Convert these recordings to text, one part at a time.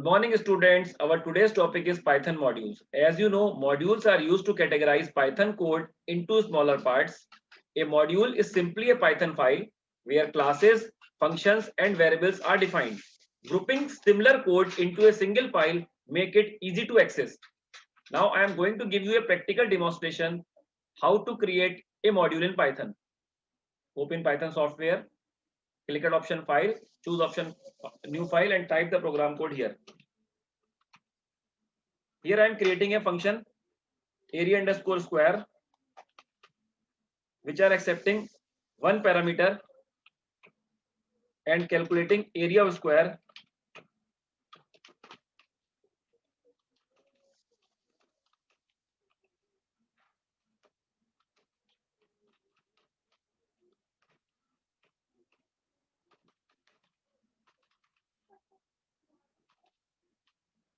Good morning, students. Our today's topic is Python modules. As you know, modules are used to categorize Python code into smaller parts. A module is simply a Python file where classes, functions, and variables are defined. Grouping similar code into a single file make it easy to access. Now I am going to give you a practical demonstration how to create a module in Python. Open Python software, click on option file, choose option new file and type the program code here. Here I am creating a function area underscore square which are accepting one parameter and calculating area of square.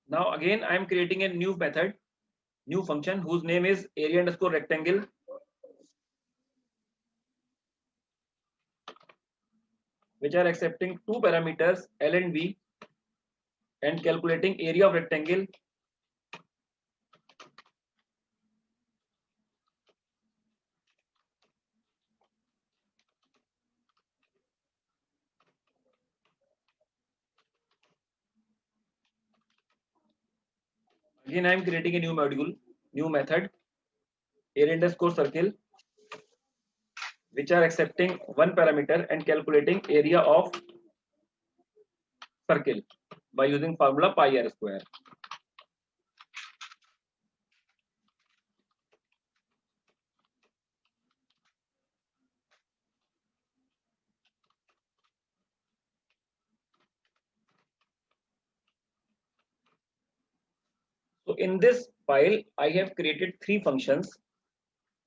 Now again I am creating a new method, new function whose name is area underscore rectangle, which are accepting two parameters L and B and calculating area of rectangle. Again I am creating a new module, new method area underscore circle, which are accepting one parameter and calculating area of circle by using formula pi r square. So in this file, I have created three functions.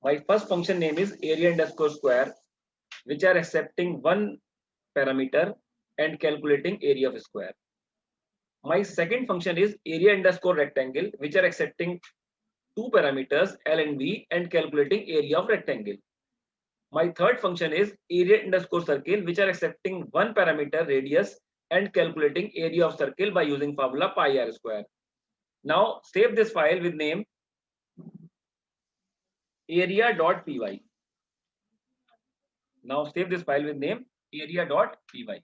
My first function name is area underscore square, which are accepting one parameter and calculating area of square. My second function is area underscore rectangle, which are accepting two parameters L and B and calculating area of rectangle. My third function is area underscore circle, which are accepting one parameter radius and calculating area of circle by using formula pi r square. Now save this file with name area.py. Now save this file with name area.py.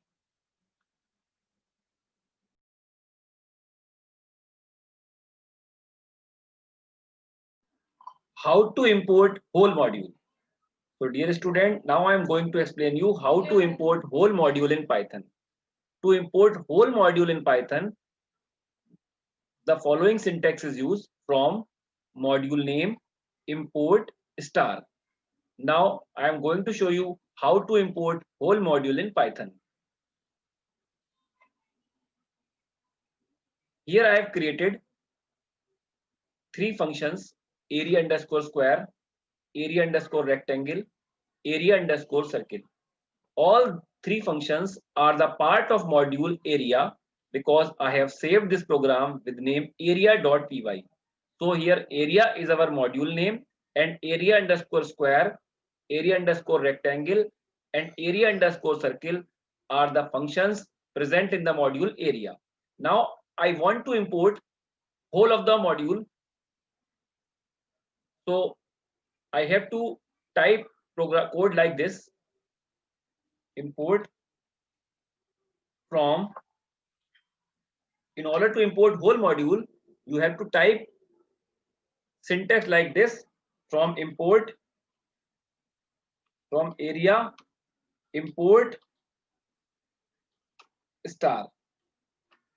How to import whole module. So dear student, now I am going to explain you how to import whole module in Python. To import whole module in Python, the following syntax is used: from module name import star. Now I am going to show you how to import whole module in Python. Here I have created three functions: area underscore square, area underscore rectangle, area underscore circle. All three functions are the part of module area because I have saved this program with name area.py. So here area is our module name and area underscore square, area underscore rectangle and area underscore circle are the functions present in the module area. Now I want to import whole of the module. So I have to type program code like this: import from. In order to import whole module, you have to type syntax like this: from import, from area import star.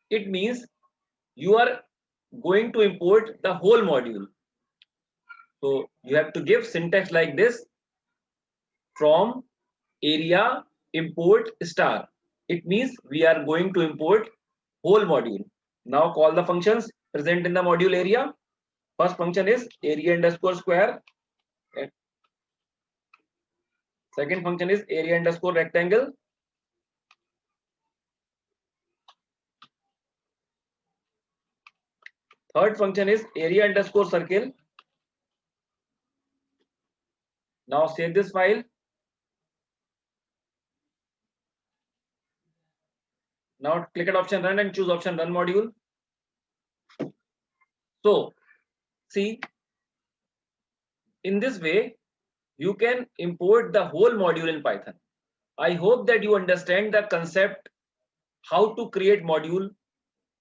It means you are going to import the whole module. So you have to give syntax like this: from area import star. It means we are going to import whole module. Now call the functions present in the module area. First function is area underscore square. Second function is area underscore rectangle. Third function is area underscore circle. Now save this file. Now click on option run and choose option run module. So see, in this way, you can import the whole module in Python. I hope that you understand the concept how to create module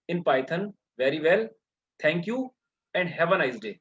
in Python very well. Thank you and have a nice day.